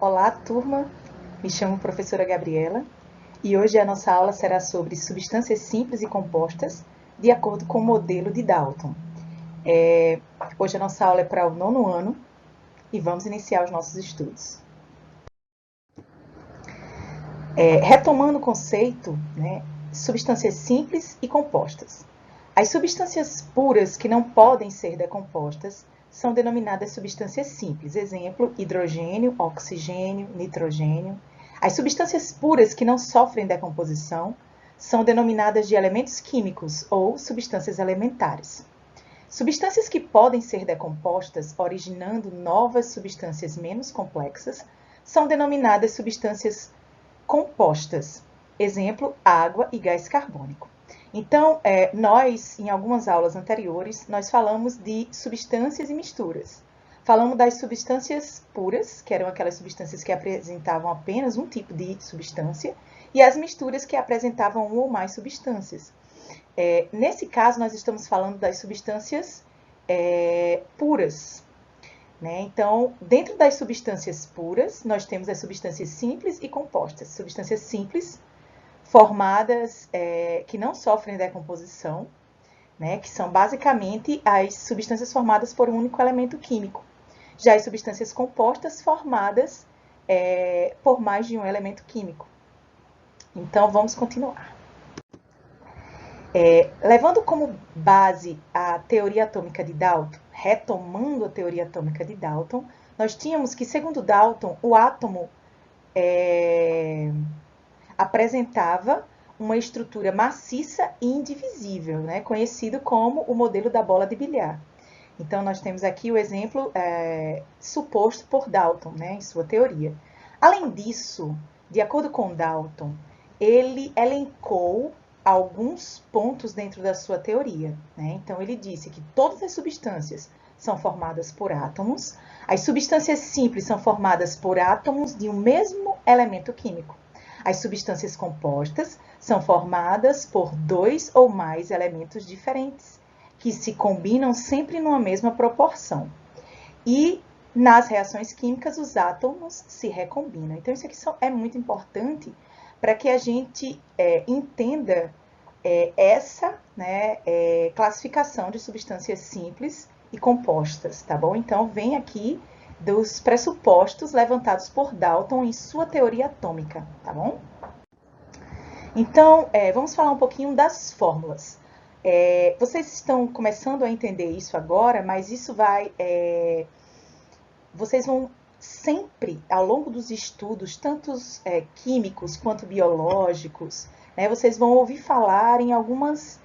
Olá, turma! Me chamo professora Gabriela e hoje a nossa aula será sobre substâncias simples e compostas de acordo com o modelo de Dalton. Hoje a nossa aula é para o 9º ano e vamos iniciar os nossos estudos. Retomando o conceito, substâncias simples e compostas. As substâncias puras que não podem ser decompostas são denominadas substâncias simples. Exemplo, hidrogênio, oxigênio, nitrogênio. As substâncias puras que não sofrem decomposição são denominadas de elementos químicos ou substâncias elementares. Substâncias que podem ser decompostas, originando novas substâncias menos complexas, são denominadas substâncias compostas. Exemplo, água e gás carbônico. Então, nós, em algumas aulas anteriores, nós falamos de substâncias e misturas. Falamos das substâncias puras, que eram aquelas substâncias que apresentavam apenas um tipo de substância, e as misturas que apresentavam uma ou mais substâncias. Nesse caso, nós estamos falando das substâncias puras. Então, dentro das substâncias puras, nós temos as substâncias simples e compostas. Substâncias simples, formadas que não sofrem decomposição, que são basicamente as substâncias formadas por um único elemento químico. Já as substâncias compostas formadas por mais de um elemento químico. Então, vamos continuar. Levando como base a teoria atômica de Dalton, retomando a teoria atômica de Dalton, nós tínhamos que, segundo Dalton, o átomo apresentava uma estrutura maciça e indivisível, conhecido como o modelo da bola de bilhar. Então, nós temos aqui o exemplo suposto por Dalton, em sua teoria. Além disso, de acordo com Dalton, ele elencou alguns pontos dentro da sua teoria. Então, ele disse que todas as substâncias são formadas por átomos, as substâncias simples são formadas por átomos de um mesmo elemento químico. As substâncias compostas são formadas por dois ou mais elementos diferentes, que se combinam sempre numa mesma proporção. E nas reações químicas, os átomos se recombinam. Então, isso aqui é muito importante para que a gente entenda essa classificação de substâncias simples e compostas, tá bom? Então, vem aqui dos pressupostos levantados por Dalton em sua teoria atômica, tá bom? Então, vamos falar um pouquinho das fórmulas. Vocês estão começando a entender isso agora, mas isso vocês vão sempre, ao longo dos estudos, tanto químicos quanto biológicos, vocês vão ouvir falar em algumas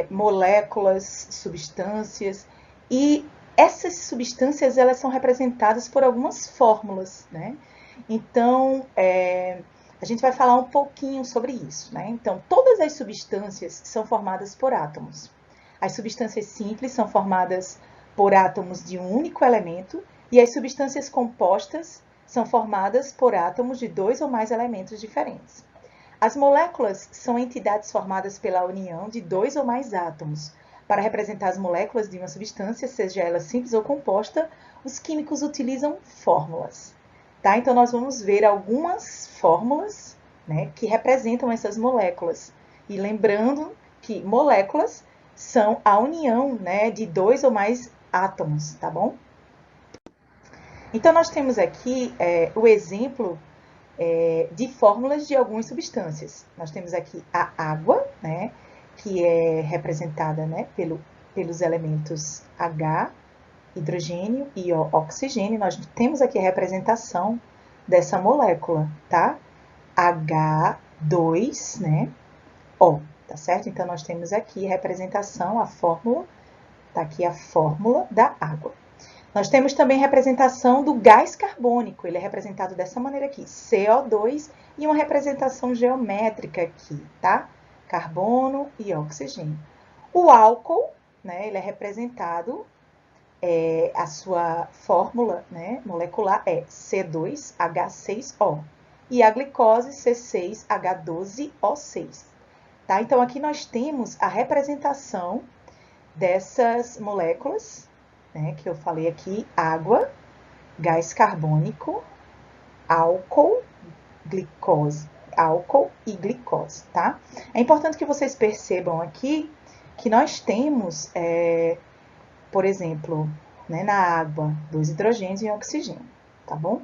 moléculas, substâncias, e essas substâncias elas são representadas por algumas fórmulas, Então, a gente vai falar um pouquinho sobre isso, Então, todas as substâncias são formadas por átomos. As substâncias simples são formadas por átomos de um único elemento e as substâncias compostas são formadas por átomos de dois ou mais elementos diferentes. As moléculas são entidades formadas pela união de dois ou mais átomos. Para representar as moléculas de uma substância, seja ela simples ou composta, os químicos utilizam fórmulas. Tá? Então, nós vamos ver algumas fórmulas que representam essas moléculas. E lembrando que moléculas são a união de dois ou mais átomos, tá bom? Então, nós temos aqui o exemplo de fórmulas de algumas substâncias. Nós temos aqui a água, que é representada pelos elementos H, hidrogênio e oxigênio. Nós temos aqui a representação dessa molécula, tá? H2, O, tá certo? Então, nós temos aqui a representação, a fórmula, tá aqui a fórmula da água. Nós temos também representação do gás carbônico, ele é representado dessa maneira aqui, CO2, e uma representação geométrica aqui, tá? Carbono e oxigênio. O álcool, ele é representado, a sua fórmula molecular é C2H6O, e a glicose C6H12O6. Tá? Então, aqui nós temos a representação dessas moléculas, que eu falei aqui, água, gás carbônico, álcool, glicose, álcool e glicose, tá? É importante que vocês percebam aqui que nós temos, por exemplo, né, na água, 2 hidrogênios e um oxigênio, tá bom?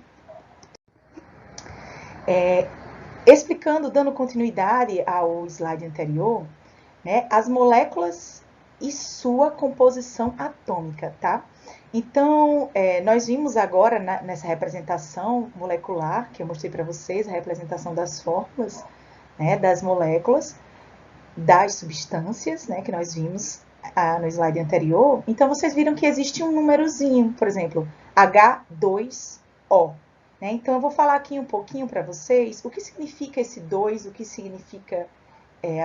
Explicando, dando continuidade ao slide anterior, né, as moléculas e sua composição atômica, tá? Então, nós vimos agora nessa representação molecular que eu mostrei para vocês, a representação das fórmulas, né, das moléculas, das substâncias, né, que nós vimos no slide anterior. Então, vocês viram que existe um númerozinho, por exemplo, H2O. Né? Então, eu vou falar aqui um pouquinho para vocês o que significa esse 2, o que significa,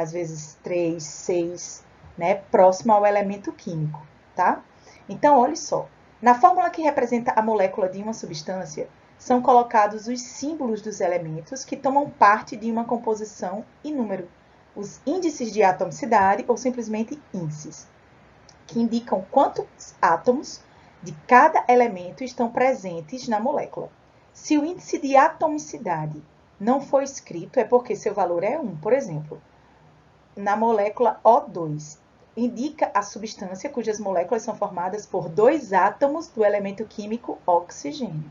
às vezes, 3, 6, né, próximo ao elemento químico, tá? Então, olha só. Na fórmula que representa a molécula de uma substância, são colocados os símbolos dos elementos que tomam parte de uma composição e número, os índices de atomicidade ou simplesmente índices, que indicam quantos átomos de cada elemento estão presentes na molécula. Se o índice de atomicidade não for escrito, é porque seu valor é 1. Por exemplo, na molécula O2, indica a substância cujas moléculas são formadas por 2 átomos do elemento químico oxigênio.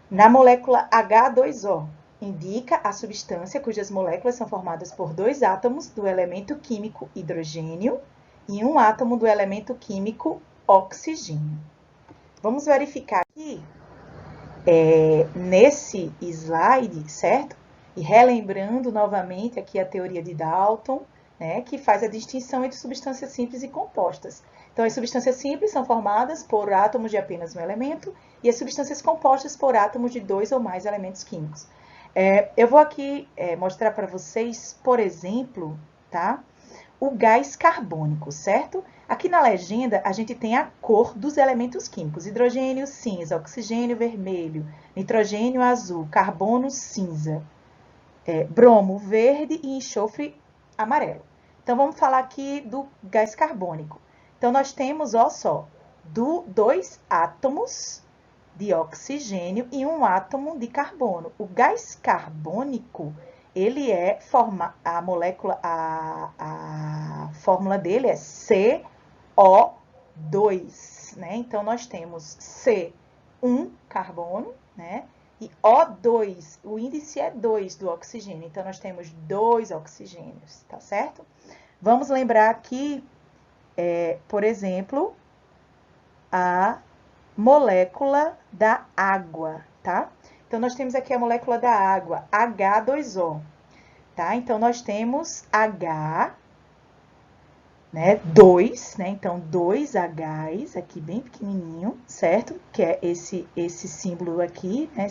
Na molécula H2O, indica a substância cujas moléculas são formadas por 2 átomos do elemento químico hidrogênio e um átomo do elemento químico oxigênio. Vamos verificar aqui, nesse slide, certo? E relembrando novamente aqui a teoria de Dalton, né, que faz a distinção entre substâncias simples e compostas. Então, as substâncias simples são formadas por átomos de apenas um elemento e as substâncias compostas por átomos de 2 ou mais elementos químicos. Eu vou aqui mostrar para vocês, por exemplo, tá, o gás carbônico, certo? Aqui na legenda, a gente tem a cor dos elementos químicos. Hidrogênio, cinza, oxigênio, vermelho, nitrogênio, azul, carbono, cinza, bromo, verde e enxofre, amarelo. Então, vamos falar aqui do gás carbônico. Então, nós temos, ó só, 2 átomos de oxigênio e um átomo de carbono. O gás carbônico, ele a molécula, a fórmula dele é CO2, né? Então, nós temos C1, carbono, né? E O2, o índice é 2 do oxigênio. Então, nós temos 2 oxigênios, tá certo? Vamos lembrar aqui, por exemplo, a molécula da água, tá? Então, nós temos aqui a molécula da água, H2O, tá? Então, nós temos H, né, 2, né? Então, 2 Hs, aqui bem pequenininho, certo? Que é esse símbolo aqui, né?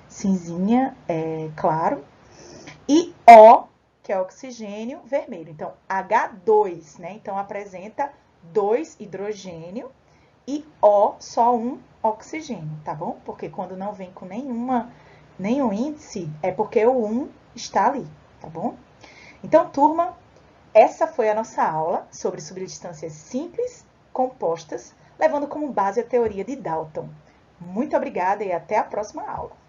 Cinzinha, claro. E O, que é oxigênio, vermelho. Então, H2, né? Então, apresenta 2 hidrogênio e O, só um oxigênio, tá bom? Porque quando não vem com nenhum índice, é porque o 1 está ali, tá bom? Então, turma, essa foi a nossa aula sobre substâncias simples, compostas, levando como base a teoria de Dalton. Muito obrigada e até a próxima aula.